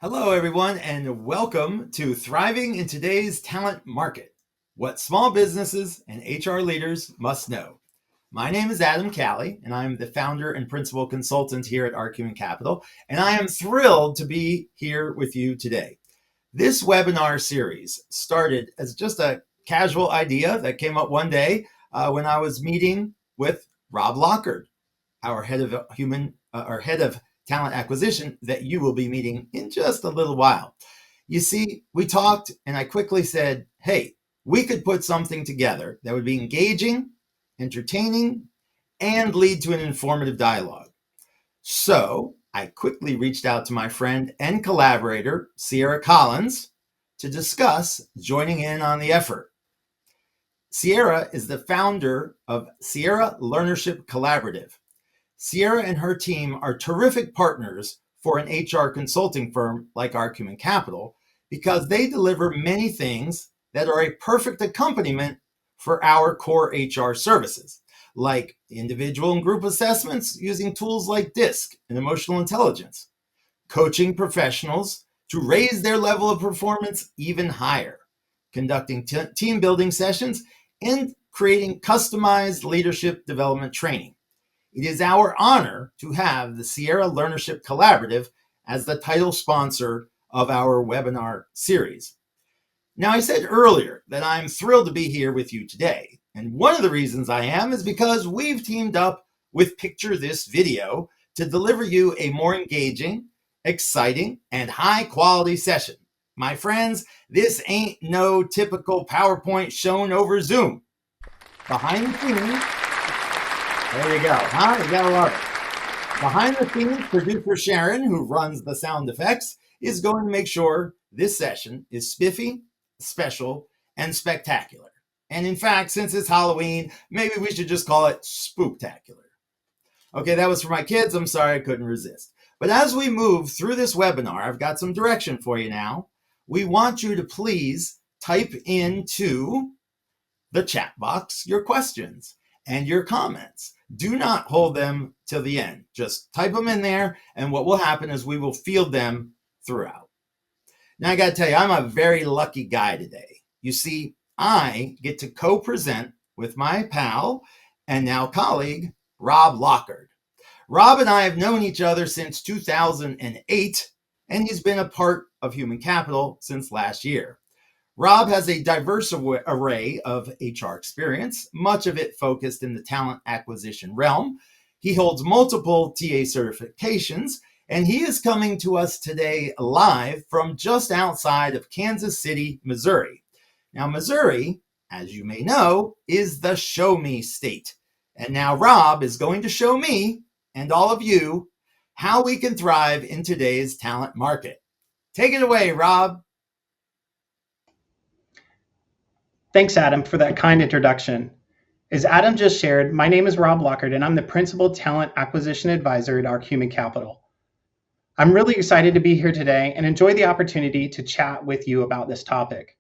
Hello, everyone, and welcome to Thriving in Today's Talent Market, what small businesses and HR leaders must know. My name is Adam Calley, and I'm the founder and principal consultant here at ARC Human Capital, and I am thrilled to be here with you today. This webinar series started as just a casual idea that came up one day when I was meeting with Rob Lockard, our head of talent acquisition that you will be meeting in just a little while. You see, we talked and I quickly said, hey, we could put something together that would be engaging, entertaining, and lead to an informative dialogue. So I quickly reached out to my friend and collaborator, Sierra Collins, to discuss joining in on the effort. Sierra is the founder of Sierra Learnership Collaborative. Sierra and her team are terrific partners for an HR consulting firm like ARC Human Capital because they deliver many things that are a perfect accompaniment for our core HR services, like individual and group assessments using tools like DISC and emotional intelligence, coaching professionals to raise their level of performance even higher, conducting team building sessions, and creating customized leadership development training. It is our honor to have the Sierra Learnership Collaborative as the title sponsor of our webinar series. Now, I said earlier that I'm thrilled to be here with you today. And one of the reasons I am is because we've teamed up with Picture This Video to deliver you a more engaging, exciting, and high quality session. My friends, this ain't no typical PowerPoint shown over Zoom. Behind the scenes, there you go, huh? You gotta love it. Behind the scenes, producer Sharon, who runs the sound effects, is going to make sure this session is spiffy, special, and spectacular. And in fact, since it's Halloween, maybe we should just call it spooktacular. Okay, that was for my kids. I'm sorry I couldn't resist. But as we move through this webinar, I've got some direction for you now. We want you to please type into the chat box your questions and your comments. Do not hold them till the end. Just type them in there, and what will happen is we will field them throughout. Now, I got to tell you, I'm a very lucky guy today. You see, I get to co-present with my pal and now colleague, Rob Lockard. Rob and I have known each other since 2008, and he's been a part of Human Capital since last year. Rob has a diverse array of HR experience, much of it focused in the talent acquisition realm. He holds multiple TA certifications, and he is coming to us today live from just outside of Kansas City, Missouri. Now, Missouri, as you may know, is the show me state. And now Rob is going to show me and all of you how we can thrive in today's talent market. Take it away, Rob. Thanks, Adam, for that kind introduction. As Adam just shared, my name is Rob Lockard, and I'm the Principal Talent Acquisition Advisor at ARC Human Capital. I'm really excited to be here today and enjoy the opportunity to chat with you about this topic.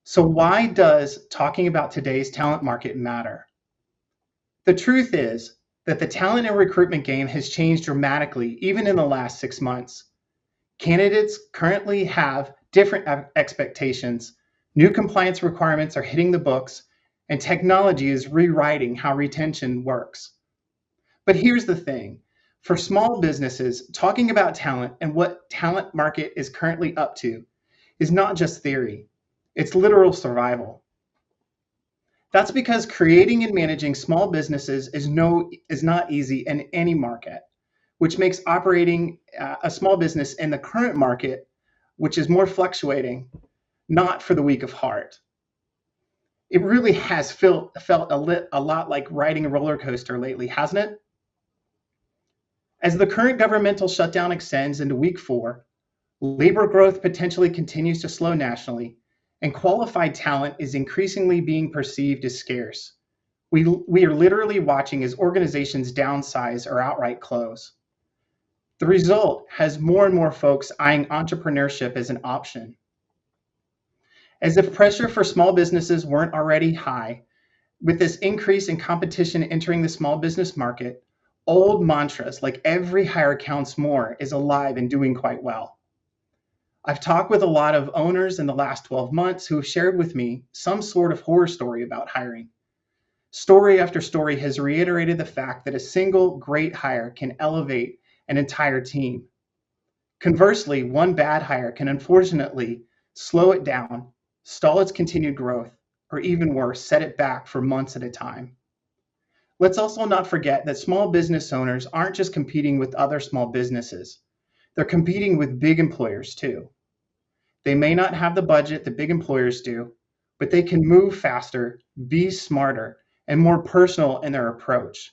So why does talking about today's talent market matter? The truth is that the talent and recruitment game has changed dramatically, even in the last 6 months. Candidates currently have different expectations. New compliance requirements are hitting the books, and technology is rewriting how retention works. But here's the thing. For small businesses, talking about talent and what talent market is currently up to is not just theory. It's literal survival. That's because creating and managing small businesses is not easy in any market, which makes operating a small business in the current market, which is more fluctuating, not for the weak of heart. It really has felt a lot like riding a roller coaster lately, hasn't it? As the current governmental shutdown extends into week 4, labor growth potentially continues to slow nationally, and qualified talent is increasingly being perceived as scarce. We are literally watching as organizations downsize or outright close. The result has more and more folks eyeing entrepreneurship as an option. As if pressure for small businesses weren't already high, with this increase in competition entering the small business market, old mantras like every hire counts more is alive and doing quite well. I've talked with a lot of owners in the last 12 months who have shared with me some sort of horror story about hiring. Story after story has reiterated the fact that a single great hire can elevate an entire team. Conversely, one bad hire can unfortunately slow it down, stall its continued growth, or even worse, set it back for months at a time. Let's also not forget that small business owners aren't just competing with other small businesses, they're competing with big employers too. They may not have the budget that big employers do, but they can move faster, be smarter, and more personal in their approach.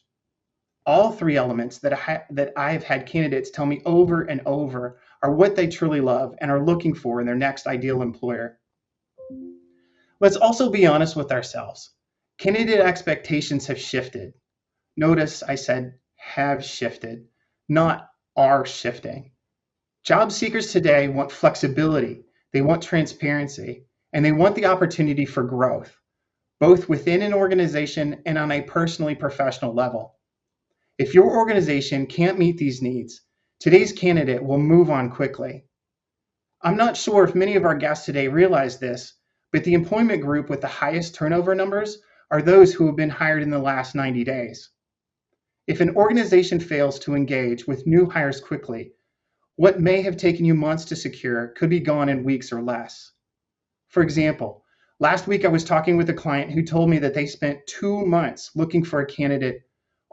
All three elements that I've had candidates tell me over and over are what they truly love and are looking for in their next ideal employer. Let's also be honest with ourselves. Candidate expectations have shifted. Notice I said have shifted, not are shifting. Job seekers today want flexibility, they want transparency, and they want the opportunity for growth, both within an organization and on a personally professional level. If your organization can't meet these needs, today's candidate will move on quickly. I'm not sure if many of our guests today realize this, but the employment group with the highest turnover numbers are those who have been hired in the last 90 days. If an organization fails to engage with new hires quickly, what may have taken you months to secure could be gone in weeks or less. For example, last week I was talking with a client who told me that they spent 2 months looking for a candidate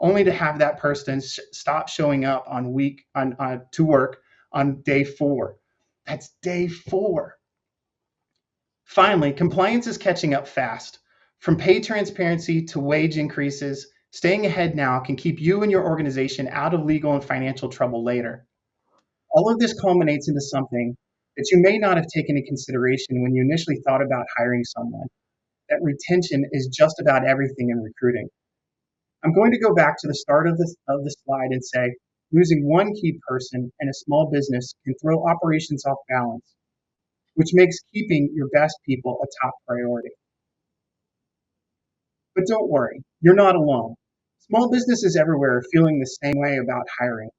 only to have that person stop showing up to work on day 4. That's day 4. Finally, compliance is catching up fast. From pay transparency to wage increases, staying ahead now can keep you and your organization out of legal and financial trouble later. All of this culminates into something that you may not have taken into consideration when you initially thought about hiring someone, that retention is just about everything in recruiting. I'm going to go back to the start of the slide and say, losing one key person in a small business can throw operations off balance, which makes keeping your best people a top priority. But don't worry, you're not alone. Small businesses everywhere are feeling the same way about hiring.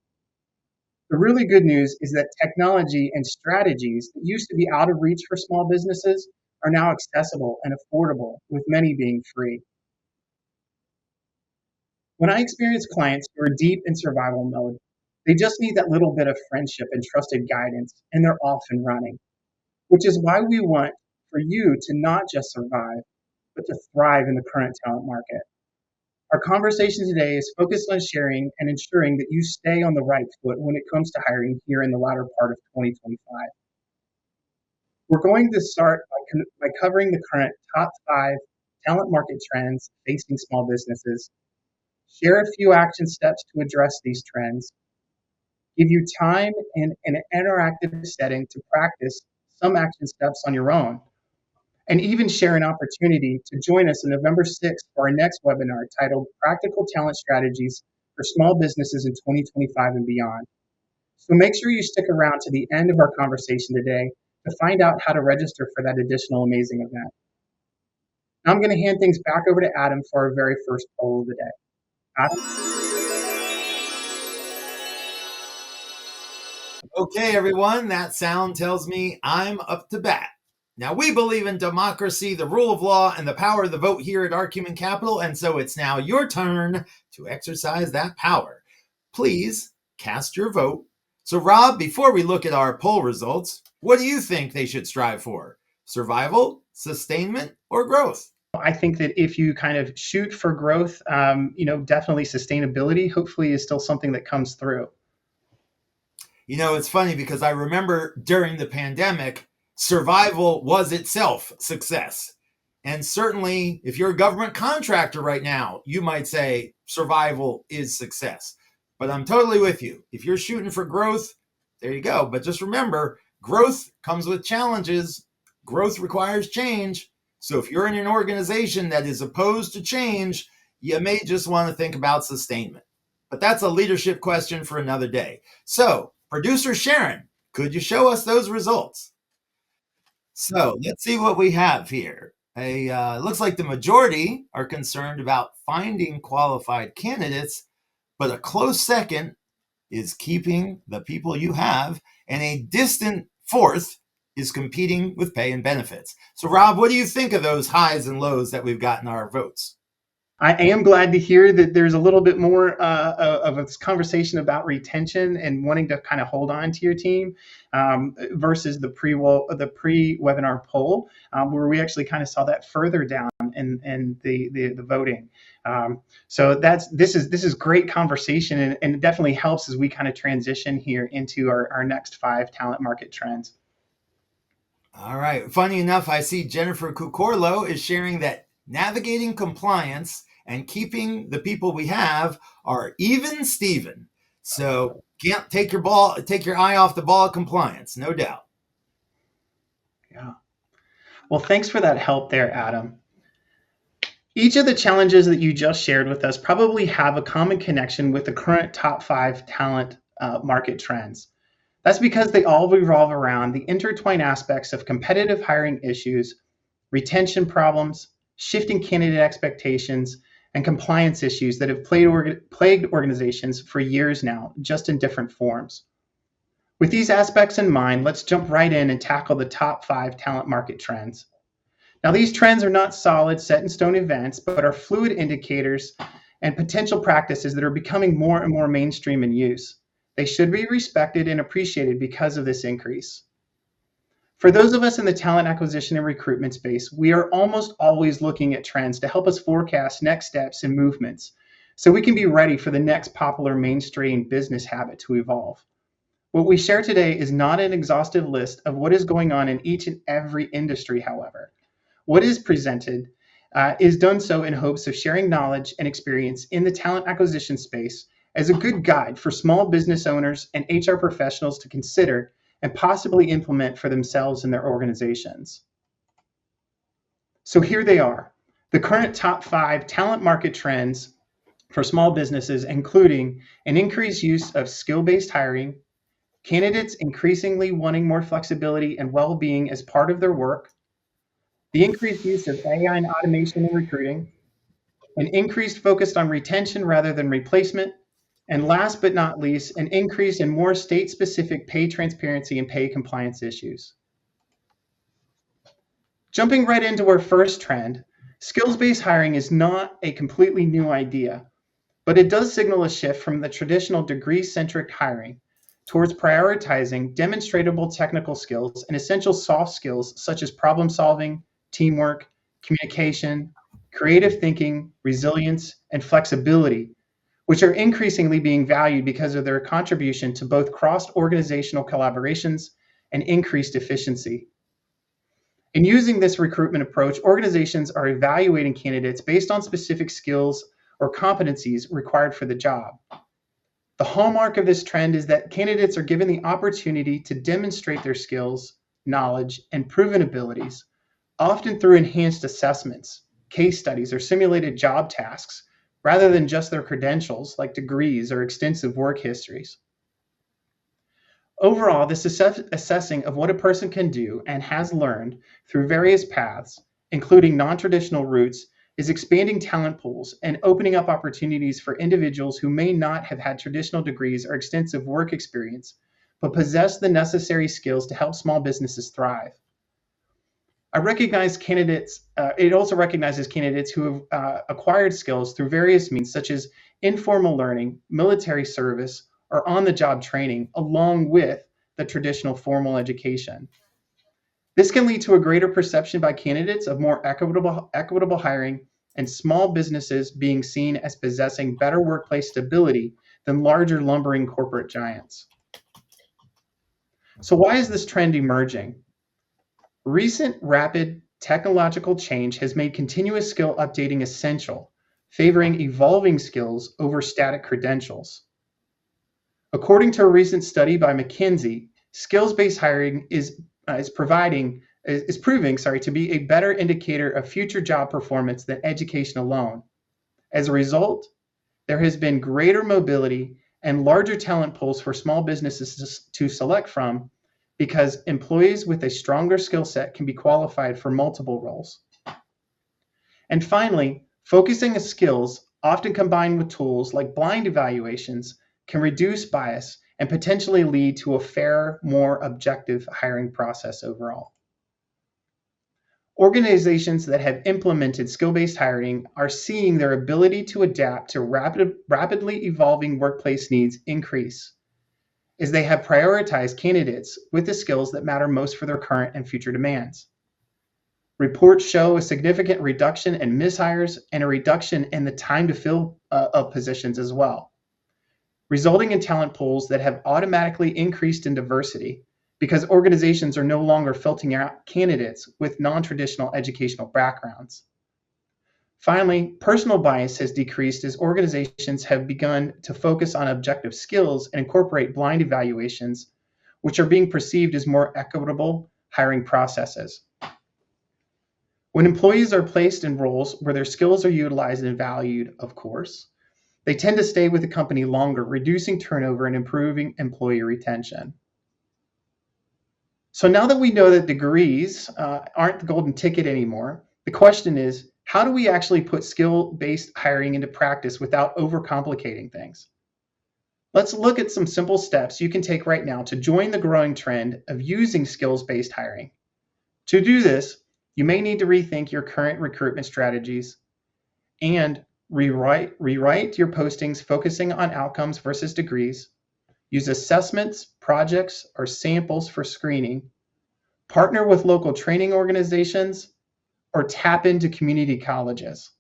The really good news is that technology and strategies that used to be out of reach for small businesses are now accessible and affordable, with many being free. When I experience clients who are deep in survival mode, they just need that little bit of friendship and trusted guidance, and they're off and running, which is why we want for you to not just survive, but to thrive in the current talent market. Our conversation today is focused on sharing and ensuring that you stay on the right foot when it comes to hiring here in the latter part of 2025. We're going to start by covering the current top 5 talent market trends facing small businesses, share a few action steps to address these trends, give you time in an interactive setting to practice some action steps on your own, and even share an opportunity to join us on November 6th for our next webinar titled Practical Talent Strategies for Small Businesses in 2025 and Beyond. So make sure you stick around to the end of our conversation today to find out how to register for that additional amazing event. Now I'm going to hand things back over to Adam for our very first poll of the day. Adam? Okay, everyone, that sound tells me I'm up to bat. Now, we believe in democracy, the rule of law, and the power of the vote here at ARC Human Capital, and so it's now your turn to exercise that power. Please cast your vote. So, Rob, before we look at our poll results, what do you think they should strive for? Survival, sustainment, or growth? I think that if you kind of shoot for growth, definitely sustainability hopefully is still something that comes through. You know, it's funny because I remember during the pandemic, survival was itself success. And certainly, if you're a government contractor right now, you might say survival is success. But I'm totally with you. If you're shooting for growth, there you go. But just remember, growth comes with challenges. Growth requires change. So if you're in an organization that is opposed to change, you may just want to think about sustainment. But that's a leadership question for another day. So, producer Sharon, could you show us those results? So let's see what we have here. It looks like the majority are concerned about finding qualified candidates, but a close second is keeping the people you have, and a distant fourth is competing with pay and benefits. So, Rob, what do you think of those highs and lows that we've got in our votes? I am glad to hear that there's a little bit more of a conversation about retention and wanting to kind of hold on to your team versus the pre-webinar poll, where we actually kind of saw that further down in the voting. So this is great conversation, and it definitely helps as we kind of transition here into our next 5 talent market trends. All right. Funny enough, I see Jennifer Cucorlo is sharing that navigating compliance and keeping the people we have are even Steven. So can't take your eye off the ball of compliance, no doubt. Yeah. Well, thanks for that help there, Adam. Each of the challenges that you just shared with us probably have a common connection with the current top 5 talent market trends. That's because they all revolve around the intertwined aspects of competitive hiring issues, retention problems, shifting candidate expectations, and compliance issues that have plagued organizations for years now, just in different forms. With these aspects in mind, let's jump right in and tackle the top 5 talent market trends. Now, these trends are not solid, set in stone events, but are fluid indicators and potential practices that are becoming more and more mainstream in use. They should be respected and appreciated because of this increase. For those of us in the talent acquisition and recruitment space, we are almost always looking at trends to help us forecast next steps and movements so we can be ready for the next popular mainstream business habit to evolve. What we share today is not an exhaustive list of what is going on in each and every industry, however. What is presented is done so in hopes of sharing knowledge and experience in the talent acquisition space as a good guide for small business owners and HR professionals to consider and possibly implement for themselves and their organizations. So here they are, the current top 5 talent market trends for small businesses, including an increased use of skill-based hiring, candidates increasingly wanting more flexibility and well-being as part of their work, the increased use of AI and automation in recruiting, an increased focus on retention rather than replacement, and last but not least, an increase in more state-specific pay transparency and pay compliance issues. Jumping right into our first trend, skills-based hiring is not a completely new idea, but it does signal a shift from the traditional degree-centric hiring towards prioritizing demonstratable technical skills and essential soft skills such as problem solving, teamwork, communication, creative thinking, resilience, and flexibility, which are increasingly being valued because of their contribution to both cross-organizational collaborations and increased efficiency. In using this recruitment approach, organizations are evaluating candidates based on specific skills or competencies required for the job. The hallmark of this trend is that candidates are given the opportunity to demonstrate their skills, knowledge, and proven abilities, often through enhanced assessments, case studies, or simulated job tasks, rather than just their credentials like degrees or extensive work histories. Overall, this assessing of what a person can do and has learned through various paths, including non-traditional routes, is expanding talent pools and opening up opportunities for individuals who may not have had traditional degrees or extensive work experience, but possess the necessary skills to help small businesses thrive. It also recognizes candidates who have acquired skills through various means, such as informal learning, military service, or on-the-job training, along with the traditional formal education. This can lead to a greater perception by candidates of more equitable hiring and small businesses being seen as possessing better workplace stability than larger lumbering corporate giants. So why is this trend emerging? Recent rapid technological change has made continuous skill updating essential, favoring evolving skills over static credentials. According to a recent study by McKinsey, skills-based hiring is proving to be a better indicator of future job performance than education alone. As a result, there has been greater mobility and larger talent pools for small businesses to select from because employees with a stronger skill set can be qualified for multiple roles. And finally, focusing on skills, often combined with tools like blind evaluations, can reduce bias and potentially lead to a fairer, more objective hiring process overall. Organizations that have implemented skill-based hiring are seeing their ability to adapt to rapidly evolving workplace needs increase, as they have prioritized candidates with the skills that matter most for their current and future demands. Reports show a significant reduction in mishires and a reduction in the time to fill of positions as well, resulting in talent pools that have automatically increased in diversity because organizations are no longer filtering out candidates with non-traditional educational backgrounds. Finally, personal bias has decreased as organizations have begun to focus on objective skills and incorporate blind evaluations, which are being perceived as more equitable hiring processes. When employees are placed in roles where their skills are utilized and valued, of course, they tend to stay with the company longer, reducing turnover and improving employee retention. So now that we know that degrees aren't the golden ticket anymore, the question is, how do we actually put skill-based hiring into practice without overcomplicating things? Let's look at some simple steps you can take right now to join the growing trend of using skills-based hiring. To do this, you may need to rethink your current recruitment strategies and rewrite your postings focusing on outcomes versus degrees, use assessments, projects, or samples for screening, partner with local training organizations, or tap into community colleges.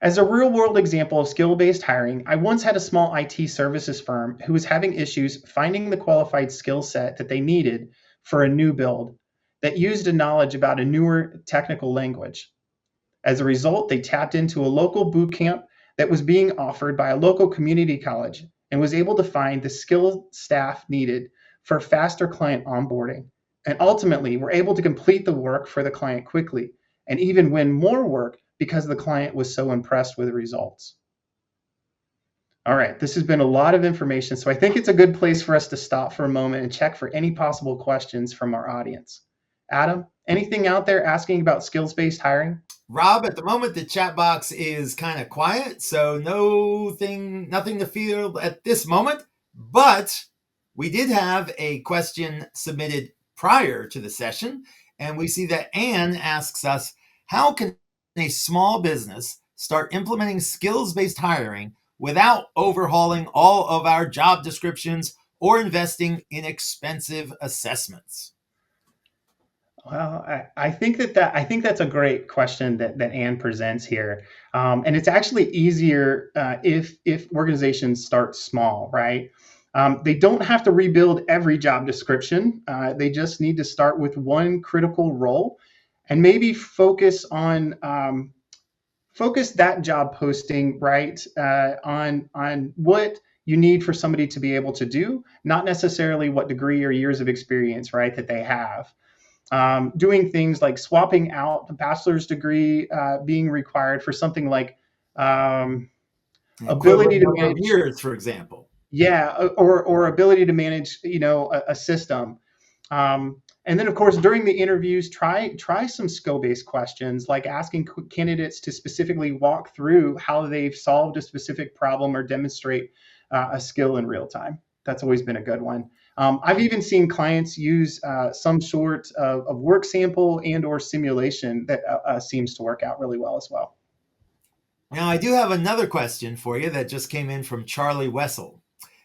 As a real-world example of skill-based hiring, I once had a small IT services firm who was having issues finding the qualified skill set that they needed for a new build that used a knowledge about a newer technical language. As a result, they tapped into a local boot camp that was being offered by a local community college and was able to find the skilled staff needed for faster client onboarding, and ultimately were able to complete the work for the client quickly and even win more work because the client was so impressed with the results. All right, this has been a lot of information, so I think it's a good place for us to stop for a moment and check for any possible questions from our audience. Adam, anything out there asking about skills-based hiring? Rob, at the moment, the chat box is kind of quiet, so nothing to feel at this moment. But we did have a question submitted prior to the session, and we see that Anne asks us, how can a small business start implementing skills-based hiring without overhauling all of our job descriptions or investing in expensive assessments? Well, I think that's a great question that Anne presents here, and it's actually easier if organizations start small, right? They don't have to rebuild every job description. They just need to start with one critical role, and maybe focus that job posting right on what you need for somebody to be able to do, not necessarily what degree or years of experience, right, that they have. Doing things like swapping out the bachelor's degree being required for something like ability to manage years, for example. Yeah, or ability to manage, a system. And then, of course, during the interviews, try some skill-based questions, like asking candidates to specifically walk through how they've solved a specific problem or demonstrate a skill in real time. That's always been a good one. I've even seen clients use some sort of work sample and or simulation that seems to work out really well as well. Now, I do have another question for you that just came in from Charlie Wessel.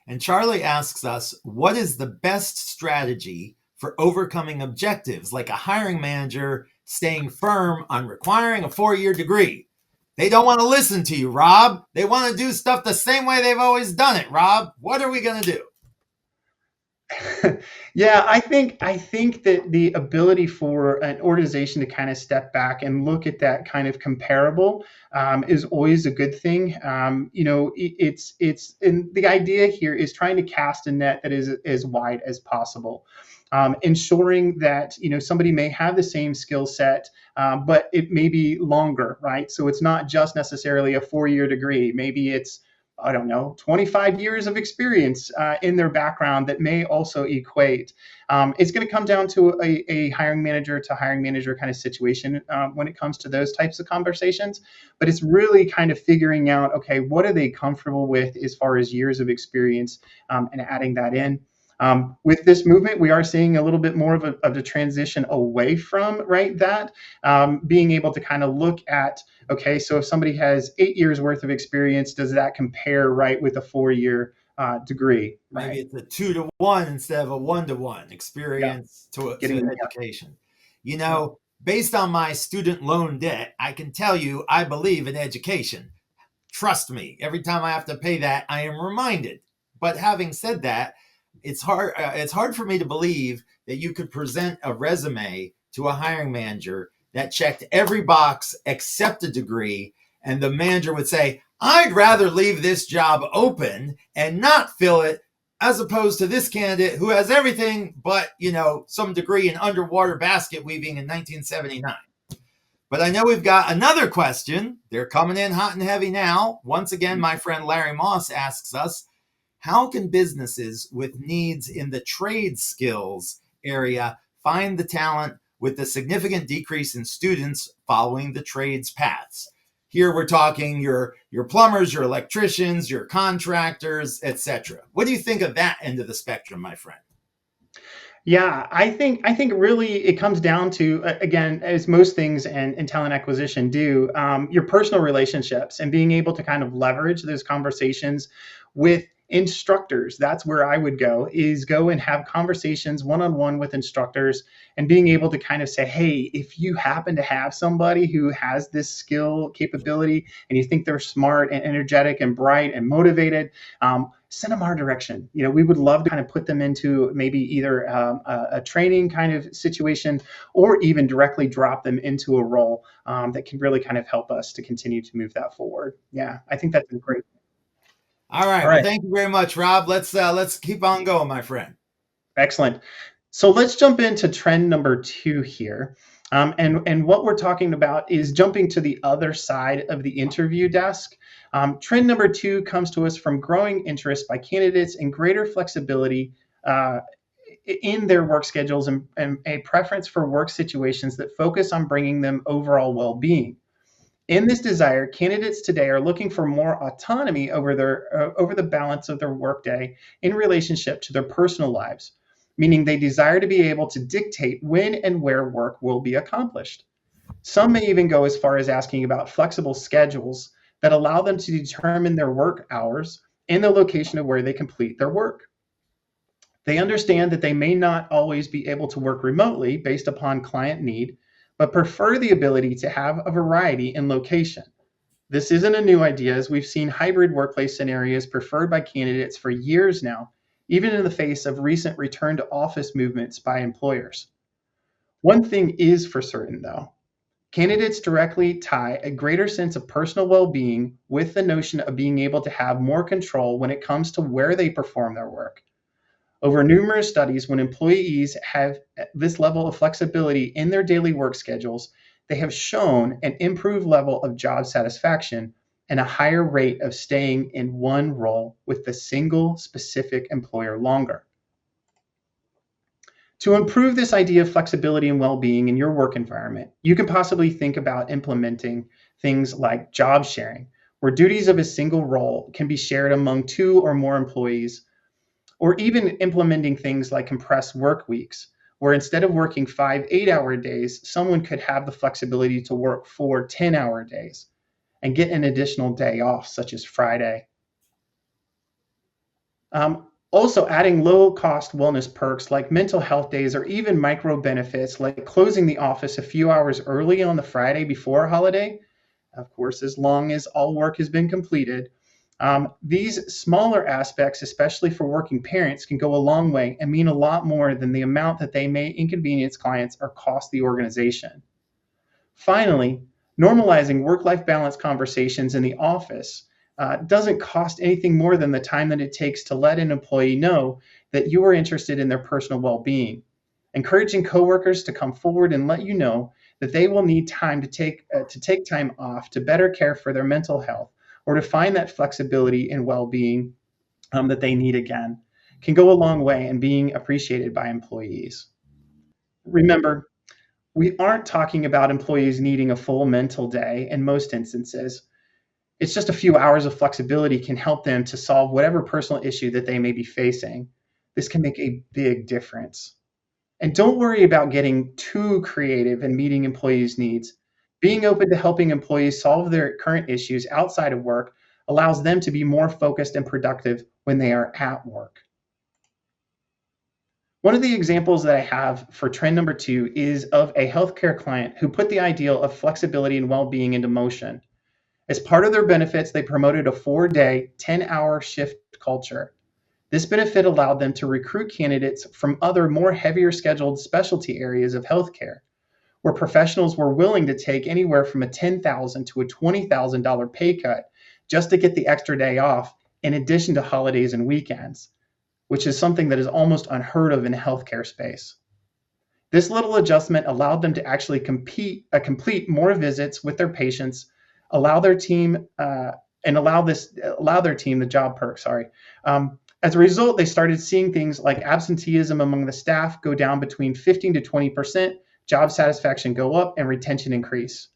And Charlie asks us, what is the best strategy for overcoming objectives like a hiring manager staying firm on requiring a 4-year degree? They don't want to listen to you, Rob. They want to do stuff the same way they've always done it, Rob. What are we going to do? Yeah, I think that the ability for an organization to kind of step back and look at that kind of comparable is always a good thing. And the idea here is trying to cast a net that is as wide as possible, ensuring that somebody may have the same skill set, but it may be longer, right? So it's not just necessarily a 4-year degree. Maybe it's I don't know, 25 years of experience in their background that may also equate. It's going to come down to a hiring manager to hiring manager kind of situation when it comes to those types of conversations. But it's really kind of figuring out, okay, what are they comfortable with as far as years of experience and adding that in. With this movement, we are seeing a little bit more of the transition away from that, being able to kind of look at, okay, so if somebody has 8 years worth of experience, does that compare with a 4-year degree? Maybe it's a 2-to-1 instead of a 1-to-1 experience to education. Based on my student loan debt, I can tell you I believe in education. Trust me, every time I have to pay that, I am reminded. But having said that, it's hard for me to believe that you could present a resume to a hiring manager that checked every box except a degree, and the manager would say, I'd rather leave this job open and not fill it, as opposed to this candidate who has everything but, some degree in underwater basket weaving in 1979. But I know we've got another question. They're coming in hot and heavy now. Once again, my friend Larry Moss asks us, how can businesses with needs in the trade skills area find the talent with the significant decrease in students following the trades paths? Here we're talking your plumbers, your electricians, your contractors, etc. What do you think of that end of the spectrum, my friend? Yeah, I think really it comes down to, again, as most things in talent acquisition do, your personal relationships and being able to kind of leverage those conversations with instructors. That's where I would go and have conversations one-on-one with instructors and being able to kind of say, hey, if you happen to have somebody who has this skill capability and you think they're smart and energetic and bright and motivated, send them our direction. We would love to kind of put them into maybe either a training kind of situation or even directly drop them into a role that can really kind of help us to continue to move that forward. Yeah, I think that's great. All right. Well, thank you very much, Rob. Let's keep on going, my friend. Excellent. So let's jump into trend number 2 here. And what we're talking about is jumping to the other side of the interview desk. Trend number 2 comes to us from growing interest by candidates and greater flexibility in their work schedules and a preference for work situations that focus on bringing them overall well-being. In this desire, candidates today are looking for more autonomy over the balance of their workday in relationship to their personal lives, meaning they desire to be able to dictate when and where work will be accomplished. Some may even go as far as asking about flexible schedules that allow them to determine their work hours and the location of where they complete their work. They understand that they may not always be able to work remotely based upon client need, but prefer the ability to have a variety in location. This isn't a new idea, as we've seen hybrid workplace scenarios preferred by candidates for years now, even in the face of recent return to office movements by employers. One thing is for certain, though. Candidates directly tie a greater sense of personal well-being with the notion of being able to have more control when it comes to where they perform their work. Over numerous studies, when employees have this level of flexibility in their daily work schedules, they have shown an improved level of job satisfaction and a higher rate of staying in one role with the single specific employer longer. To improve this idea of flexibility and well-being in your work environment, you can possibly think about implementing things like job sharing, where duties of a single role can be shared among 2 or more employees, or even implementing things like compressed work weeks, where instead of working 5 8-hour days, someone could have the flexibility to work 4 10-hour days and get an additional day off, such as Friday. Also, adding low-cost wellness perks like mental health days or even micro benefits like closing the office a few hours early on the Friday before a holiday, of course, as long as all work has been completed. These smaller aspects, especially for working parents, can go a long way and mean a lot more than the amount that they may inconvenience clients or cost the organization. Finally, normalizing work-life balance conversations in the office doesn't cost anything more than the time that it takes to let an employee know that you are interested in their personal well-being. Encouraging coworkers to come forward and let you know that they will need time to take time off to better care for their mental health or to find that flexibility and well-being that they need again can go a long way in being appreciated by employees. Remember, we aren't talking about employees needing a full mental day in most instances. It's just a few hours of flexibility can help them to solve whatever personal issue that they may be facing. This can make a big difference. And don't worry about getting too creative and meeting employees' needs. Being open to helping employees solve their current issues outside of work allows them to be more focused and productive when they are at work. One of the examples that I have for trend number 2 is of a healthcare client who put the ideal of flexibility and well-being into motion. As part of their benefits, they promoted a 4-day, 10-hour shift culture. This benefit allowed them to recruit candidates from other more heavier scheduled specialty areas of healthcare, where professionals were willing to take anywhere from a $10,000 to a $20,000 pay cut just to get the extra day off, in addition to holidays and weekends, which is something that is almost unheard of in the healthcare space. This little adjustment allowed them to actually complete more visits with their patients, allow their team the job perk. As a result, they started seeing things like absenteeism among the staff go down between 15 to 20%, job satisfaction go up, and retention increase.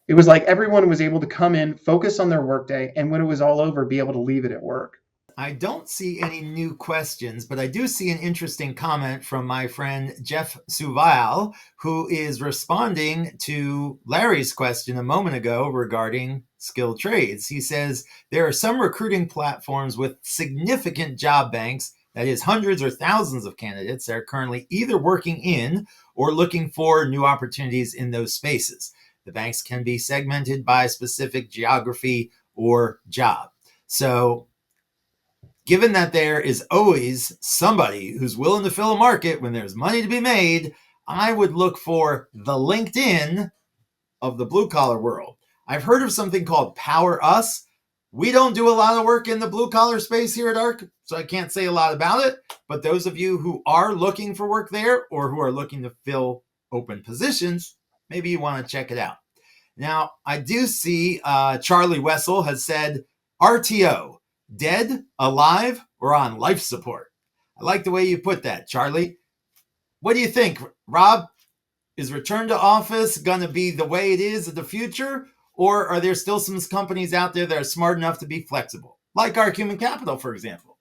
It was like everyone was able to come in, focus on their workday, and when it was all over, be able to leave it at work. I don't see any new questions, but I do see an interesting comment from my friend Jeff Suval, who is responding to Larry's question a moment ago regarding skilled trades. He says there are some recruiting platforms with significant job banks, that is, hundreds or thousands of candidates that are currently either working in or looking for new opportunities in those spaces. The banks can be segmented by specific geography or job. So, given that there is always somebody who's willing to fill a market when there's money to be made, I would look for the LinkedIn of the blue collar world. I've heard of something called Power Us. We don't do a lot of work in the blue collar space here at ARC, so I can't say a lot about it. But those of you who are looking for work there or who are looking to fill open positions, maybe you want to check it out. Now, I do see Charlie Wessel has said RTO. Dead, alive, or on life support? I like the way you put that, Charlie. What do you think, Rob? Is return to office going to be the way it is in the future? Or are there still some companies out there that are smart enough to be flexible? Like our Human Capital, for example.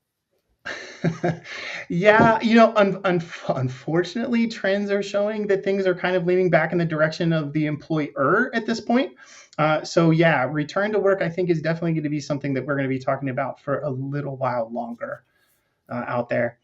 Yeah, unfortunately, trends are showing that things are kind of leaning back in the direction of the employer at this point. Return to work, I think, is definitely going to be something that we're going to be talking about for a little while longer out there.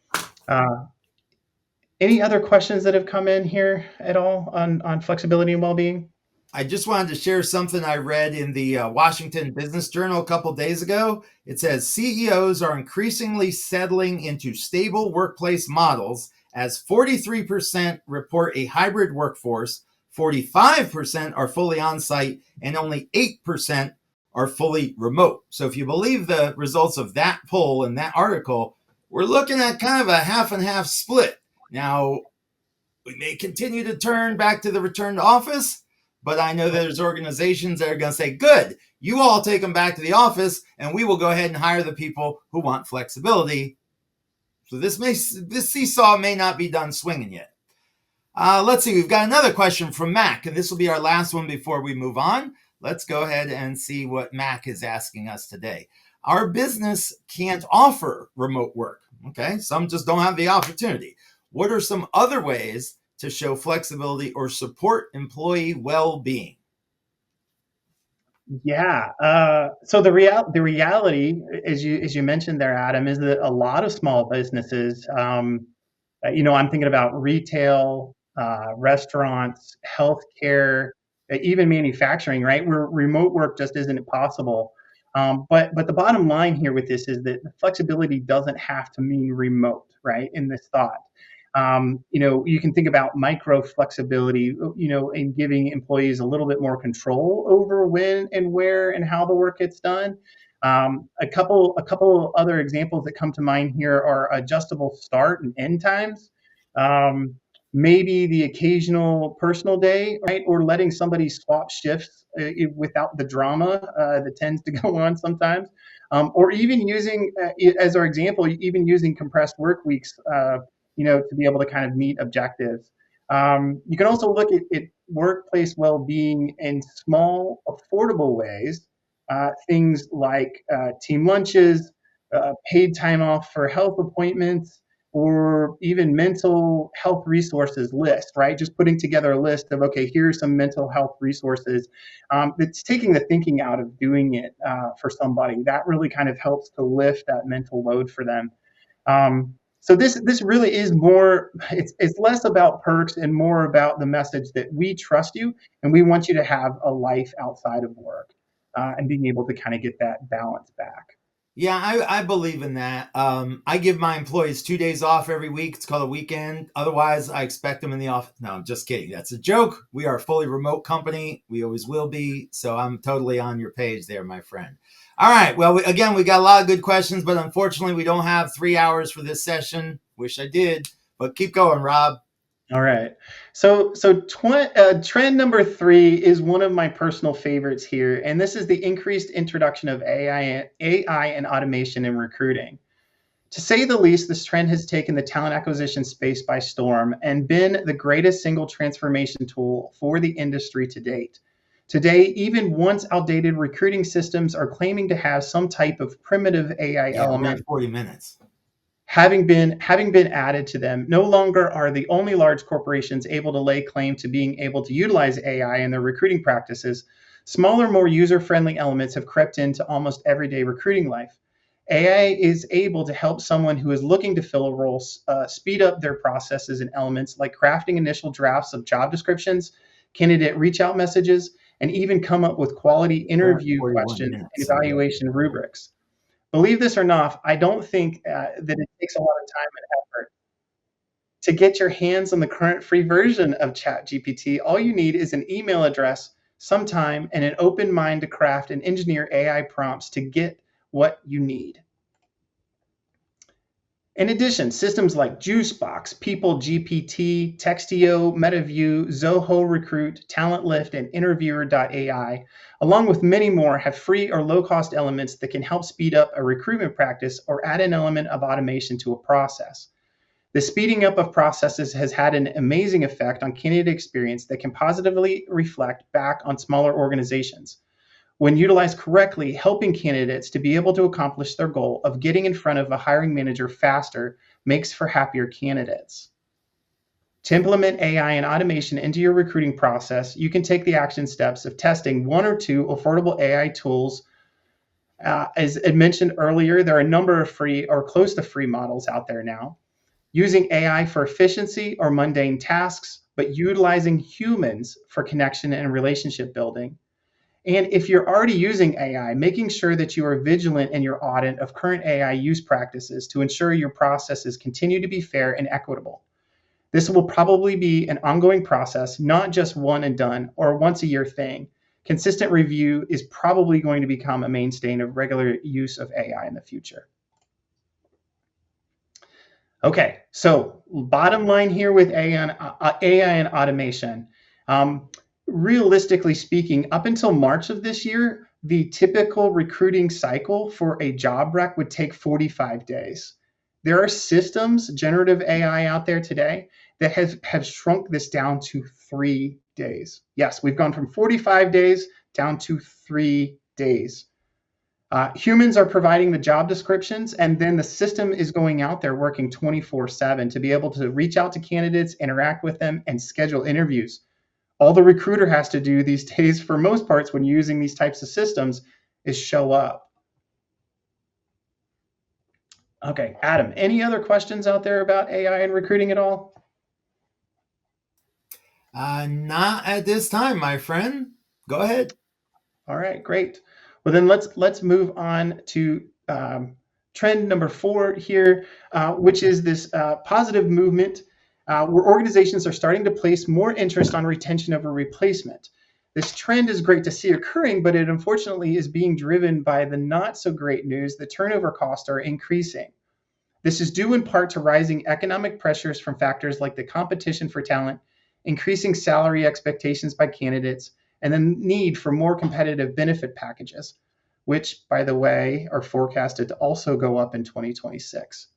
Any other questions that have come in here at all on flexibility and well-being? I just wanted to share something I read in the Washington Business Journal a couple days ago. It says CEOs are increasingly settling into stable workplace models as 43% report a hybrid workforce, 45% are fully on-site, and only 8% are fully remote. So if you believe the results of that poll and that article, we're looking at kind of a half and half split. Now, we may continue to turn back to the return to office, but I know there's organizations that are going to say, good, you all take them back to the office and we will go ahead and hire the people who want flexibility. So this seesaw may not be done swinging yet. Let's see, we've got another question from Mac, and this will be our last one before we move on. Let's go ahead and see what Mac is asking us today. Our business can't offer remote work. Okay, some just don't have the opportunity. What are some other ways to show flexibility or support employee well-being? Yeah. So the reality, as you mentioned there, Adam, is that a lot of small businesses, I'm thinking about retail, restaurants, healthcare, even manufacturing, right? Where remote work just isn't possible. But the bottom line here with this is that flexibility doesn't have to mean remote, right? In this thought. You can think about micro flexibility, in giving employees a little bit more control over when and where and how the work gets done. A couple other examples that come to mind here are adjustable start and end times. maybe the occasional personal day, right? Or letting somebody swap shifts without the drama that tends to go on sometimes. Or even using, as our example, even using compressed work weeks, to be able to kind of meet objectives. You can also look at workplace well-being in small, affordable ways. Things like team lunches, paid time off for health appointments, or even mental health resources list, right? Just putting together a list of, okay, here's some mental health resources. It's taking the thinking out of doing it for somebody. That really kind of helps to lift that mental load for them. So this really is more, it's less about perks and more about the message that we trust you and we want you to have a life outside of work and being able to kind of get that balance back. Yeah, I believe in that. I give my employees 2 days off every week. It's called a weekend. Otherwise, I expect them in the office. No, I'm just kidding. That's a joke. We are a fully remote company. We always will be. So I'm totally on your page there, my friend. All right. Well, again, we got a lot of good questions, but unfortunately, we don't have 3 hours for this session. Wish I did, but keep going, Rob. All right. So trend number 3 is one of my personal favorites here, and this is the increased introduction of AI and automation in recruiting. To say the least, this trend has taken the talent acquisition space by storm and been the greatest single transformation tool for the industry to date. Today, even once outdated recruiting systems are claiming to have some type of primitive AI Yeah, we're element at 40 minutes. having been added to them. No longer are the only large corporations able to lay claim to being able to utilize AI in their recruiting practices. Smaller, more user-friendly elements have crept into almost everyday recruiting life. AI is able to help someone who is looking to fill a role speed up their processes and elements like crafting initial drafts of job descriptions, candidate reach out messages, and even come up with quality interview 41 questions minutes. and evaluation rubrics. Believe this or not, I don't think that it takes a lot of time and effort to get your hands on the current free version of ChatGPT. All you need is an email address, some time, and an open mind to craft and engineer AI prompts to get what you need. In addition, systems like Juicebox, PeopleGPT, Textio, MetaView, Zoho Recruit, TalentLift, and Interviewer.ai, along with many more, have free or low-cost elements that can help speed up a recruitment practice or add an element of automation to a process. The speeding up of processes has had an amazing effect on candidate experience that can positively reflect back on smaller organizations. When utilized correctly, helping candidates to be able to accomplish their goal of getting in front of a hiring manager faster makes for happier candidates. To implement AI and automation into your recruiting process, you can take the action steps of testing 1 or 2 affordable AI tools. As I mentioned earlier, there are a number of free or close to free models out there now. Using AI for efficiency or mundane tasks, but utilizing humans for connection and relationship building. And if you're already using AI, making sure that you are vigilant in your audit of current AI use practices to ensure your processes continue to be fair and equitable. This will probably be an ongoing process, not just one and done or once a year thing. Consistent review is probably going to become a mainstay of regular use of AI in the future. Okay, so bottom line here with AI and automation. Realistically speaking, up until March of this year, the typical recruiting cycle for a job rec would take 45 days. There are systems, generative AI out there today that have shrunk this down to 3 days. Yes, we've gone from 45 days down to 3 days. Humans are providing the job descriptions, and then the system is going out there working 24/7 to be able to reach out to candidates, interact with them, and schedule interviews. All the recruiter has to do these days, for most parts, when using these types of systems, is show up. Okay, Adam, any other questions out there about AI and recruiting at all? Not at this time, my friend. Go ahead. All right, great. Well, then let's move on to trend number 4 here, which is this positive movement where organizations are starting to place more interest on retention over replacement. This trend is great to see occurring, but it unfortunately is being driven by the not so great news that turnover costs are increasing. This is due in part to rising economic pressures from factors like the competition for talent, increasing salary expectations by candidates, and the need for more competitive benefit packages, which, by the way, are forecasted to also go up in 2026.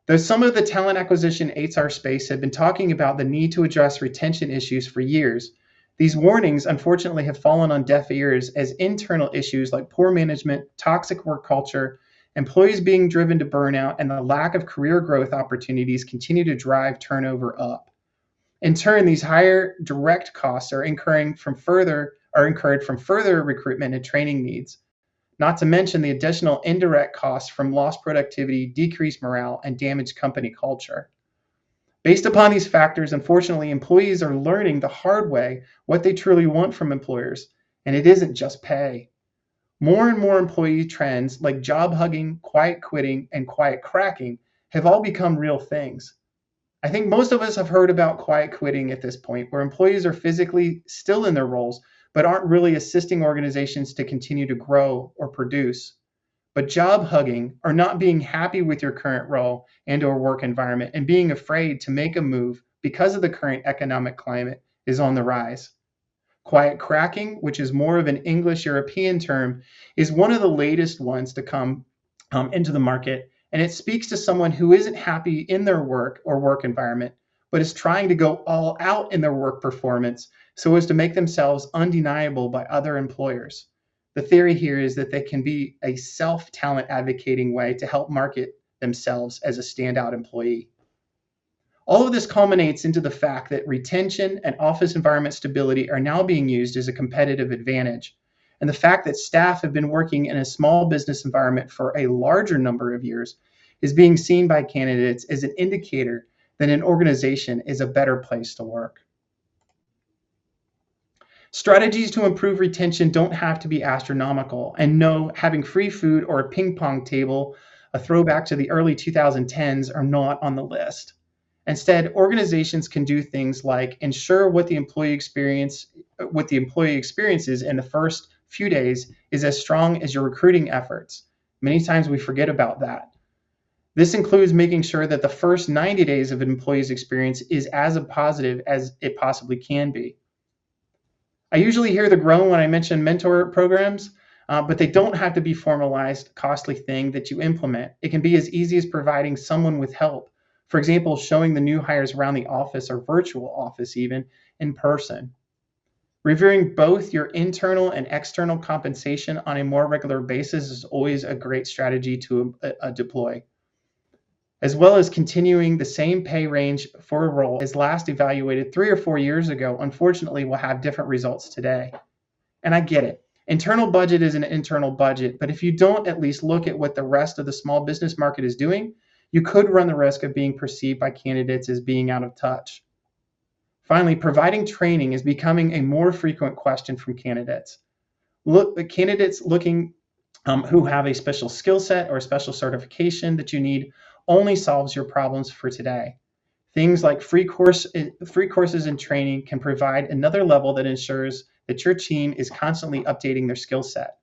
Though some of the talent acquisition HR space have been talking about the need to address retention issues for years, these warnings unfortunately have fallen on deaf ears as internal issues like poor management, toxic work culture, employees being driven to burnout, and the lack of career growth opportunities continue to drive turnover up. In turn, these higher direct costs are incurred from further recruitment and training needs, not to mention the additional indirect costs from lost productivity, decreased morale, and damaged company culture. Based upon these factors, unfortunately, employees are learning the hard way what they truly want from employers, and it isn't just pay. More and more employee trends like job hugging, quiet quitting, and quiet cracking have all become real things. I think most of us have heard about quiet quitting at this point, where employees are physically still in their roles, but aren't really assisting organizations to continue to grow or produce. But job hugging, or not being happy with your current role and or work environment and being afraid to make a move because of the current economic climate, is on the rise. Quiet cracking, which is more of an English European term, is one of the latest ones to come into the market, and it speaks to someone who isn't happy in their work or work environment, but is trying to go all out in their work performance so as to make themselves undeniable by other employers. The theory here is that they can be a self-talent advocating way to help market themselves as a standout employee. All of this culminates into the fact that retention and office environment stability are now being used as a competitive advantage. And the fact that staff have been working in a small business environment for a larger number of years is being seen by candidates as an indicator that an organization is a better place to work. Strategies to improve retention don't have to be astronomical, and no, having free food or a ping pong table, a throwback to the early 2010s, are not on the list. Instead, organizations can do things like ensure what the employee experiences in the first few days is as strong as your recruiting efforts. Many times we forget about that. This includes making sure that the first 90 days of an employee's experience is as positive as it possibly can be. I usually hear the groan when I mention mentor programs, but they don't have to be formalized, costly thing that you implement. It can be as easy as providing someone with help. For example, showing the new hires around the office or virtual office even in person. Reviewing both your internal and external compensation on a more regular basis is always a great strategy to deploy, as well as continuing the same pay range for a role as last evaluated 3 or 4 years ago, unfortunately will have different results today. And I get it. Internal budget is an internal budget, but if you don't at least look at what the rest of the small business market is doing, you could run the risk of being perceived by candidates as being out of touch. Finally, providing training is becoming a more frequent question from candidates. Candidates looking who have a special skill set or a special certification that you need only solves your problems for today. Things like free courses and training can provide another level that ensures that your team is constantly updating their skill set.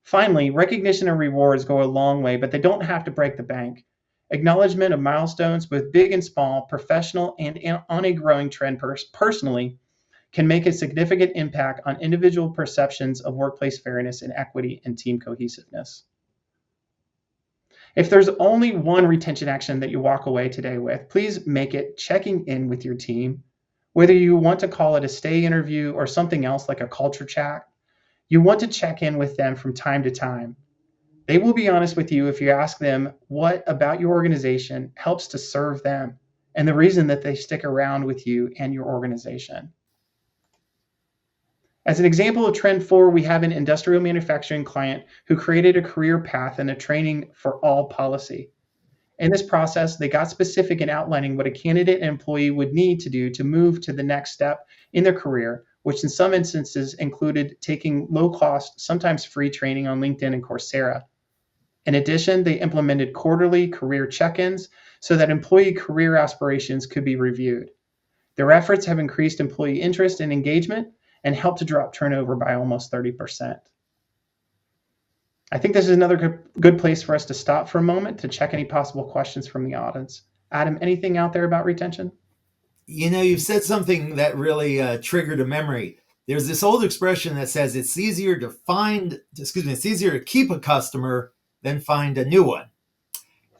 Finally, recognition and rewards go a long way, but they don't have to break the bank. Acknowledgement of milestones, both big and small, professional and on a growing trend personally, can make a significant impact on individual perceptions of workplace fairness and equity and team cohesiveness. If there's only one retention action that you walk away today with, please make it checking in with your team. Whether you want to call it a stay interview or something else like a culture chat, you want to check in with them from time to time. They will be honest with you if you ask them what about your organization helps to serve them and the reason that they stick around with you and your organization. As an example of Trend 4, we have an industrial manufacturing client who created a career path and a training for all policy. In this process, they got specific in outlining what a candidate and employee would need to do to move to the next step in their career, which in some instances included taking low-cost, sometimes free training on LinkedIn and Coursera. In addition, they implemented quarterly career check-ins so that employee career aspirations could be reviewed. Their efforts have increased employee interest and engagement and helped to drop turnover by almost 30%. I think this is another good place for us to stop for a moment to check any possible questions from the audience. Adam, anything out there about retention? You've said something that really triggered a memory. There's this old expression that says it's easier to keep a customer than find a new one.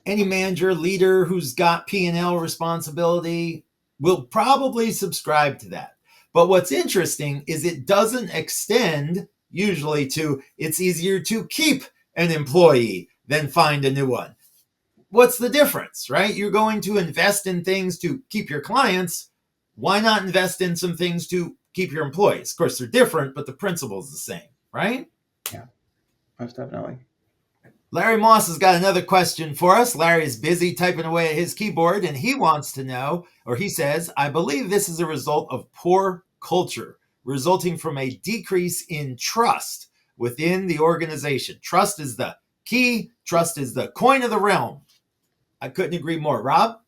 Any manager, leader who's got P&L responsibility will probably subscribe to that. But what's interesting is it doesn't extend usually to it's easier to keep an employee than find a new one. What's the difference, right? You're going to invest in things to keep your clients. Why not invest in some things to keep your employees? Of course, they're different, but the principle is the same, right? Yeah, most definitely. Larry Moss has got another question for us. Larry is busy typing away at his keyboard, and he wants to know, or he says, I believe this is a result of poor culture, resulting from a decrease in trust within the organization. Trust is the key. Trust is the coin of the realm. I couldn't agree more. Rob?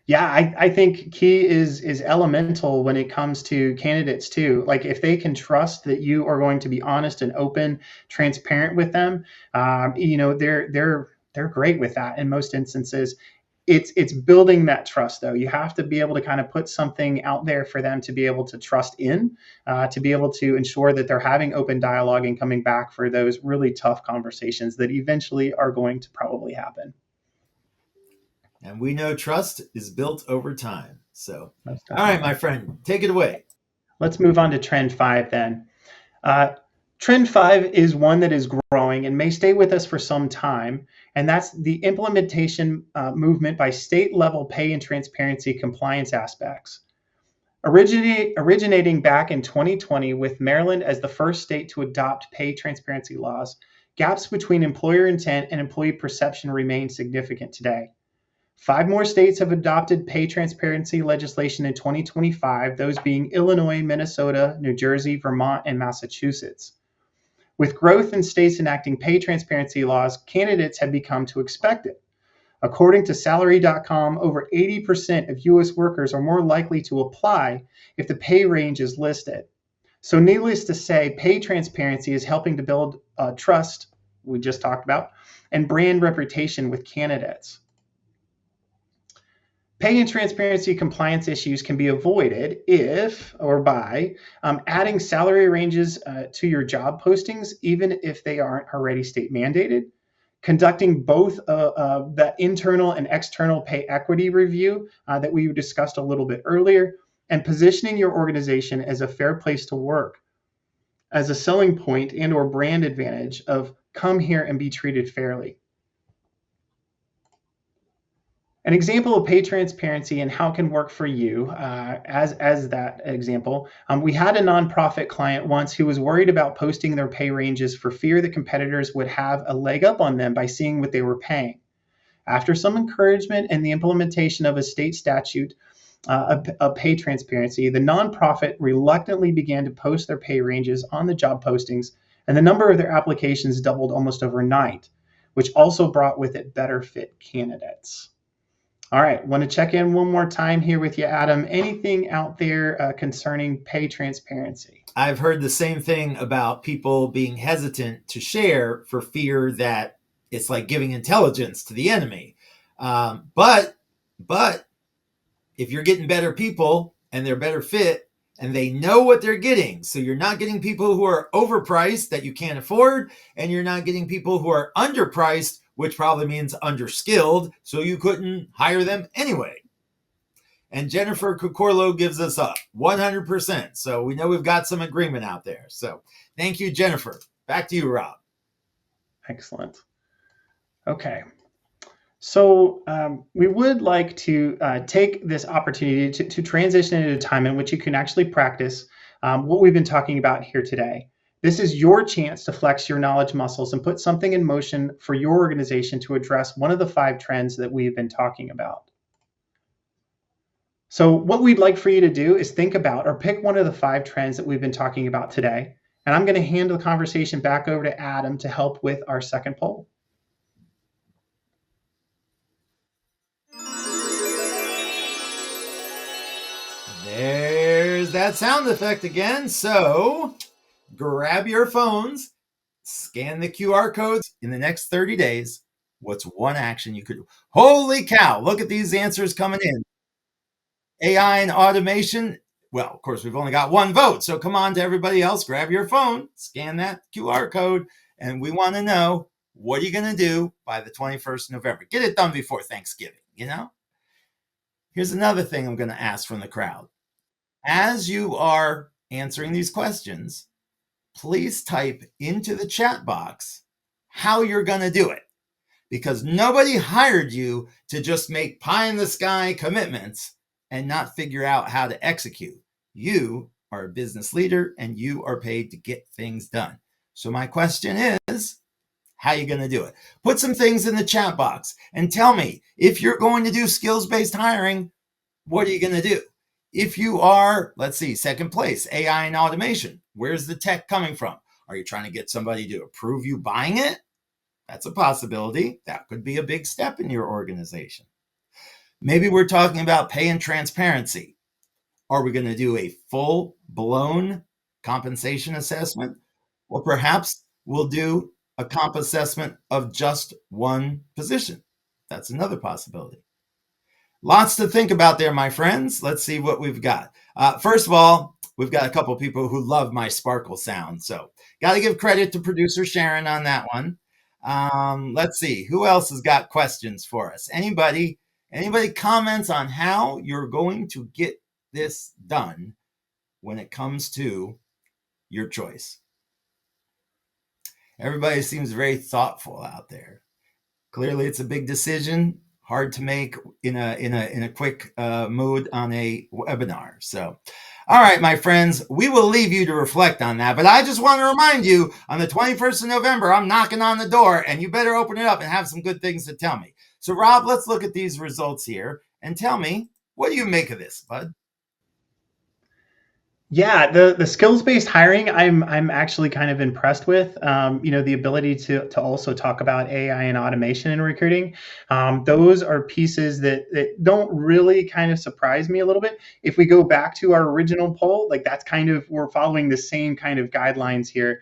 Yeah, I think key is elemental when it comes to candidates too. Like if they can trust that you are going to be honest and open, transparent with them, they're great with that in most instances. It's building that trust though. You have to be able to kind of put something out there for them to be able to trust in, to be able to ensure that they're having open dialogue and coming back for those really tough conversations that eventually are going to probably happen. And we know trust is built over time. So, all right, my friend, take it away. Let's move on to trend 5 then. Trend 5 is one that is growing and may stay with us for some time, and that's the implementation movement by state-level pay and transparency compliance aspects. Originating back in 2020 with Maryland as the first state to adopt pay transparency laws, gaps between employer intent and employee perception remain significant today. 5 more states have adopted pay transparency legislation in 2025, those being Illinois, Minnesota, New Jersey, Vermont, and Massachusetts. With growth in states enacting pay transparency laws, candidates have become to expect it. According to Salary.com, over 80% of U.S. workers are more likely to apply if the pay range is listed. So needless to say, pay transparency is helping to build trust, we just talked about, and brand reputation with candidates. Pay and transparency compliance issues can be avoided if or by adding salary ranges to your job postings, even if they aren't already state mandated, conducting both that internal and external pay equity review that we discussed a little bit earlier, and positioning your organization as a fair place to work, as a selling point and or brand advantage of come here and be treated fairly. An example of pay transparency and how it can work for you, as that example, we had a nonprofit client once who was worried about posting their pay ranges for fear that competitors would have a leg up on them by seeing what they were paying. After some encouragement and the implementation of a state statute of pay transparency, the nonprofit reluctantly began to post their pay ranges on the job postings, and the number of their applications doubled almost overnight, which also brought with it better fit candidates. All right, want to check in one more time here with you, Adam. Anything out there concerning pay transparency? I've heard the same thing about people being hesitant to share for fear that it's like giving intelligence to the enemy. But if you're getting better people and they're better fit and they know what they're getting, so you're not getting people who are overpriced that you can't afford, and you're not getting people who are underpriced, which probably means underskilled, so you couldn't hire them anyway. And Jennifer Cocorlo gives us up 100%. So we know we've got some agreement out there. So thank you, Jennifer. Back to you, Rob. Excellent. Okay. So we would like to take this opportunity to transition into a time in which you can actually practice what we've been talking about here today. This is your chance to flex your knowledge muscles and put something in motion for your organization to address one of the 5 trends that we've been talking about. So what we'd like for you to do is think about or pick one of the 5 trends that we've been talking about today. And I'm going to hand the conversation back over to Adam to help with our second poll. There's that sound effect again. So grab your phones, scan the QR codes in the next 30 days. What's one action you could do? Holy cow, look at these answers coming in. AI and automation. Well, of course, we've only got one vote. So come on to everybody else, grab your phone, scan that QR code, and we want to know, what are you going to do by the 21st of November? Get it done before Thanksgiving, you know? Here's another thing I'm going to ask from the crowd. As you are answering these questions, please type into the chat box how you're going to do it, because nobody hired you to just make pie in the sky commitments and not figure out how to execute. You are a business leader and you are paid to get things done. So my question is, how are you going to do it? Put some things in the chat box and tell me, if you're going to do skills-based hiring, what are you going to do? If you are, let's see, second place, AI and automation, where's the tech coming from? Are you trying to get somebody to approve you buying it? That's a possibility. That could be a big step in your organization. Maybe we're talking about pay and transparency. Are we going to do a full-blown compensation assessment? Or perhaps we'll do a comp assessment of just one position. That's another possibility. Lots to think about there, my friends. Let's see what we've got. First of all, we've got a couple of people who love my sparkle sound. So got to give credit to producer Sharon on that one. Let's see, who else has got questions for us? Anybody comments on how you're going to get this done when it comes to your choice? Everybody seems very thoughtful out there. Clearly, it's a big decision, hard to make in a quick mood on a webinar. So, all right, my friends, we will leave you to reflect on that. But I just want to remind you, on the 21st of November, I'm knocking on the door, and you better open it up and have some good things to tell me. So, Rob, let's look at these results here and tell me, what do you make of this, bud? Yeah, the skills-based hiring, I'm actually kind of impressed with. The ability to also talk about AI and automation in recruiting. Those are pieces that don't really kind of surprise me a little bit. If we go back to our original poll, like that's kind of, we're following the same kind of guidelines here.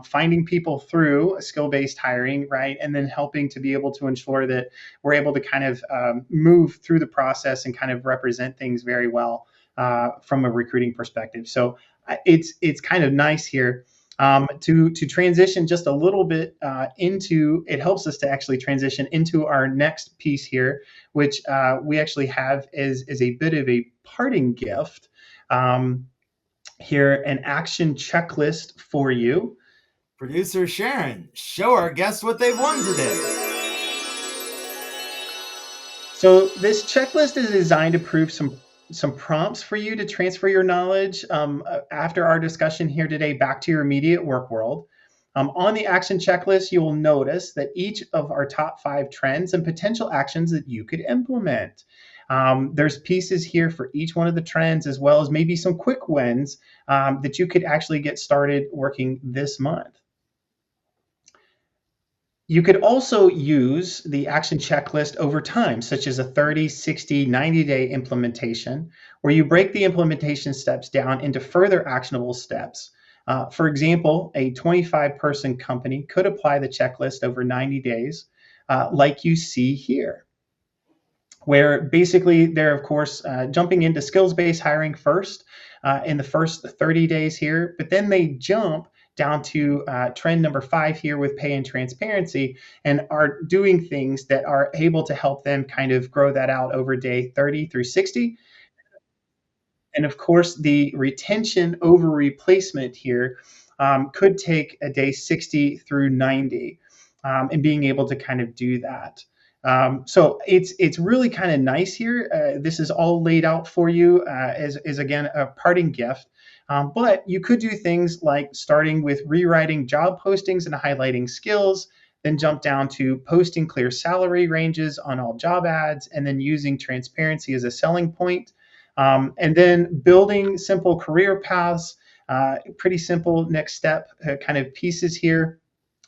Finding people through skill-based hiring, right? And then helping to be able to ensure that we're able to kind of move through the process and kind of represent things very well. From a recruiting perspective. So it's kind of nice here to transition just a little bit into, it helps us to actually transition into our next piece here, which we actually have as a bit of a parting gift here, an action checklist for you. Producer Sharon, show our guests what they've won today. So this checklist is designed to prove some prompts for you to transfer your knowledge after our discussion here today back to your immediate work world. On the action checklist, you will notice that each of our top 5 trends and potential actions that you could implement. There's pieces here for each one of the trends, as well as maybe some quick wins that you could actually get started working this month. You could also use the action checklist over time, such as a 30, 60, 90-day implementation, where you break the implementation steps down into further actionable steps. For example, a 25-person company could apply the checklist over 90 days, like you see here, where basically they're, of course, jumping into skills-based hiring first in the first 30 days here, but then they jump down to trend number 5 here with pay and transparency, and are doing things that are able to help them kind of grow that out over day 30 through 60. And of course, the retention over replacement here could take a day 60 through 90, and being able to kind of do that. So it's really kind of nice here. This is all laid out for you as again, a parting gift. But you could do things like starting with rewriting job postings and highlighting skills, then jump down to posting clear salary ranges on all job ads, and then using transparency as a selling point. And then building simple career paths, pretty simple next step kind of pieces here.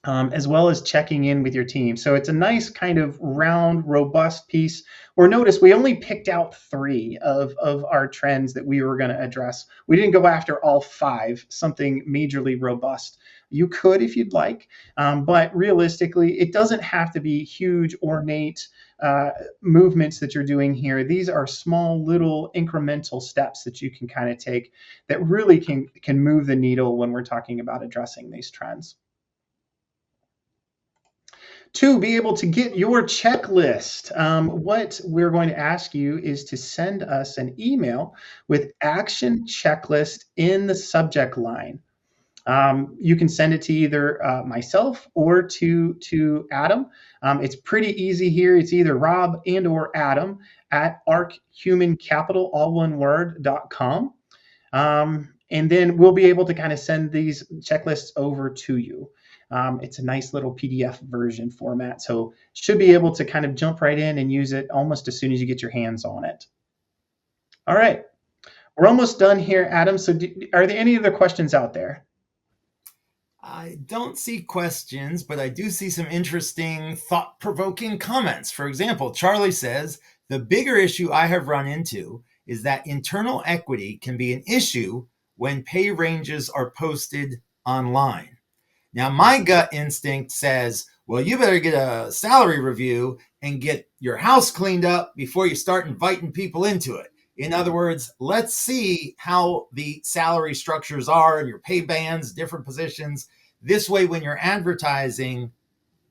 as well as checking in with your team. So it's a nice kind of round, robust piece. Or notice we only picked out 3 of our trends that we were going to address. We didn't go after all 5, something majorly robust. You could if you'd like, but realistically, it doesn't have to be huge, ornate movements that you're doing here. These are small, little incremental steps that you can kind of take that really can move the needle when we're talking about addressing these trends. 2, be able to get your checklist. What we're going to ask you is to send us an email with action checklist in the subject line. You can send it to either myself or to Adam. It's pretty easy here. It's either Rob and or Adam at archumancapital, all one word.com. And then we'll be able to kind of send these checklists over to you. It's a nice little PDF version format, so should be able to kind of jump right in and use it almost as soon as you get your hands on it. All right, we're almost done here, Adam. So are there any other questions out there? I don't see questions, but I do see some interesting, thought-provoking comments. For example, Charlie says, the bigger issue I have run into is that internal equity can be an issue when pay ranges are posted online. Now, my gut instinct says, well, you better get a salary review and get your house cleaned up before you start inviting people into it. In other words, let's see how the salary structures are and your pay bands, different positions. This way, when you're advertising,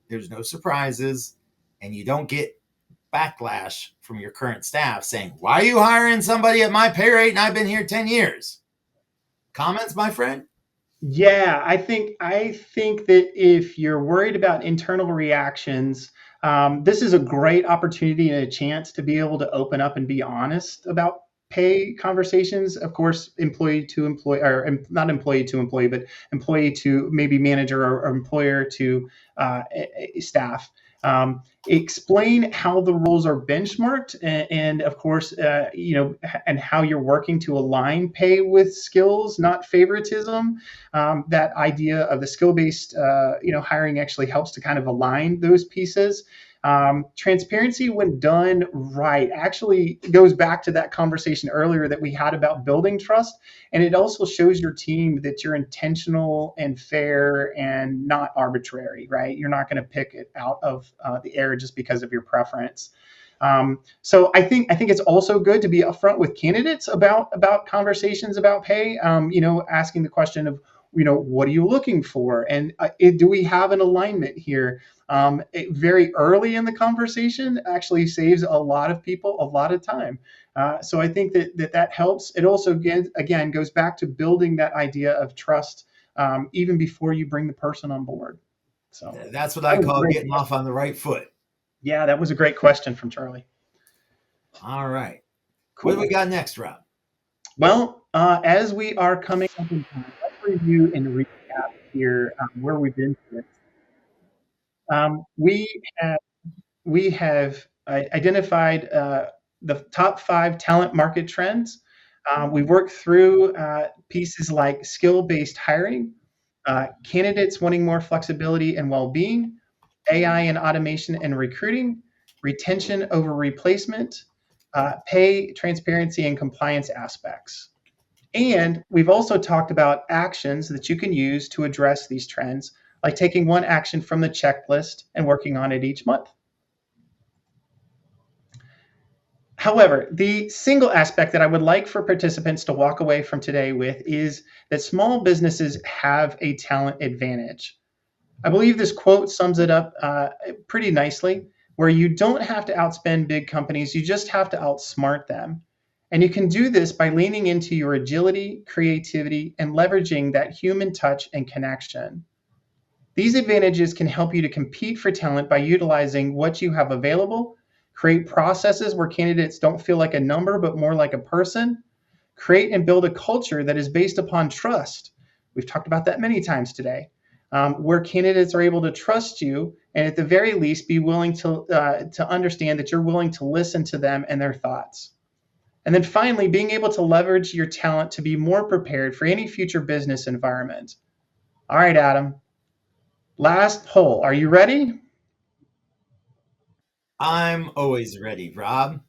there's no surprises and you don't get backlash from your current staff saying, why are you hiring somebody at my pay rate and I've been here 10 years? Comments, my friend? Yeah, I think that if you're worried about internal reactions, this is a great opportunity and a chance to be able to open up and be honest about pay conversations. Of course, employee to employee, or not employee to employee, but employee to maybe manager or employer to staff. Explain how the roles are benchmarked, and of course, and how you're working to align pay with skills, not favoritism. That idea of the skill-based, hiring actually helps to kind of align those pieces. Transparency, when done right, actually goes back to that conversation earlier that we had about building trust. And it also shows your team that you're intentional and fair and not arbitrary, right? You're not going to pick it out of the air just because of your preference. So I think it's also good to be upfront with candidates about conversations about pay. Asking the question of, what are you looking for? And do we have an alignment here? Very early in the conversation actually saves a lot of people a lot of time. So I think that helps. It also, again, goes back to building that idea of trust even before you bring the person on board. So that's what I call getting off on the right foot. Yeah, that was a great question from Charlie. All right. Cool. What do we got next, Rob? Well, as we are coming up in time, let's review and recap here where we've been to. We have identified the top 5 talent market trends. We've worked through pieces like skill-based hiring, candidates wanting more flexibility and well-being, AI and automation and recruiting, retention over replacement, pay, transparency, and compliance aspects. And we've also talked about actions that you can use to address these trends, like taking one action from the checklist and working on it each month. However, the single aspect that I would like for participants to walk away from today with is that small businesses have a talent advantage. I believe this quote sums it up pretty nicely, where you don't have to outspend big companies, you just have to outsmart them. And you can do this by leaning into your agility, creativity, and leveraging that human touch and connection. These advantages can help you to compete for talent by utilizing what you have available, create processes where candidates don't feel like a number, but more like a person, create and build a culture that is based upon trust. We've talked about that many times today, where candidates are able to trust you and at the very least be willing to understand that you're willing to listen to them and their thoughts. And then finally, being able to leverage your talent to be more prepared for any future business environment. All right, Adam, Last poll. Are you ready? I'm always ready, Rob.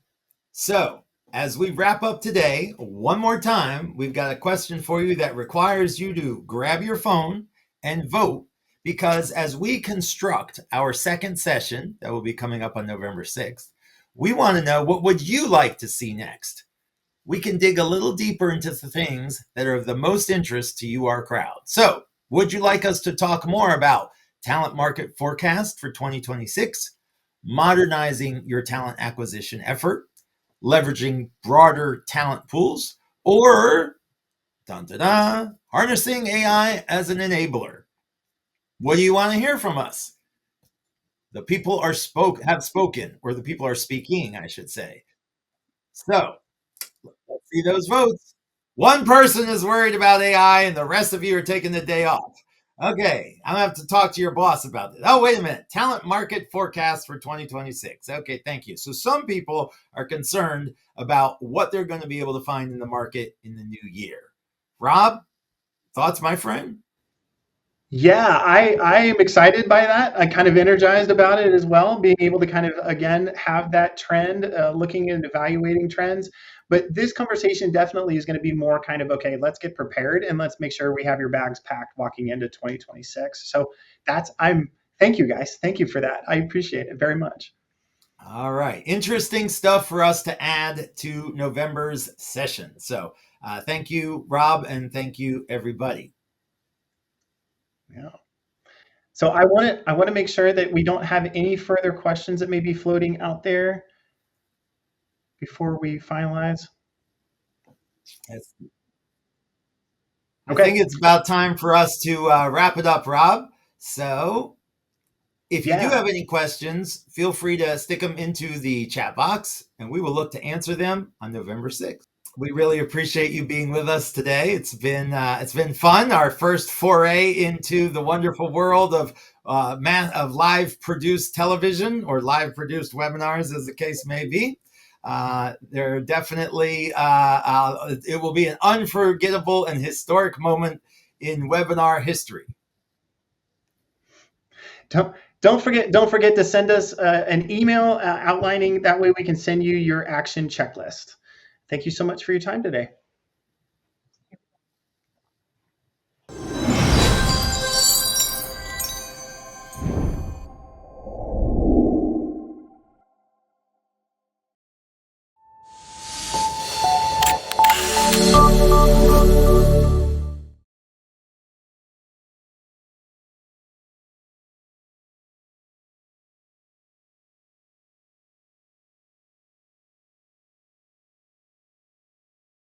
So, as we wrap up today, one more time, we've got a question for you that requires you to grab your phone and vote, because as we construct our second session that will be coming up on November 6th, we want to know, what would you like to see next? We can dig a little deeper into the things that are of the most interest to you, our crowd. So, would you like us to talk more about talent market forecast for 2026, modernizing your talent acquisition effort, leveraging broader talent pools, or harnessing AI as an enabler? What do you want to hear from us? The people have spoken, or the people are speaking, I should say. So let's see those votes. One person is worried about AI, and the rest of you are taking the day off. Okay, I'm gonna have to talk to your boss about this. Oh, wait a minute. Talent market forecast for 2026. Okay, thank you. So some people are concerned about what they're going to be able to find in the market in the new year. Rob, thoughts, my friend? Yeah, I am excited by that. I'm kind of energized about it as well, being able to kind of again have that trend, looking and evaluating trends. But this conversation definitely is going to be more kind of okay, let's get prepared and let's make sure we have your bags packed walking into 2026. So thank you guys. Thank you for that. I appreciate it very much. All right. Interesting stuff for us to add to November's session. So thank you, Rob, and thank you, everybody. Yeah. So I want to make sure that we don't have any further questions that may be floating out there before we finalize. I think it's about time for us to wrap it up, Rob. So if you do have any questions, feel free to stick them into the chat box, and we will look to answer them on November 6th. We really appreciate you being with us today. It's been fun. Our first foray into the wonderful world of live produced television, or live produced webinars, as the case may be. There definitely it will be an unforgettable and historic moment in webinar history. Don't forget to send us an email outlining, that way we can send you your action checklist. Thank you so much for your time today.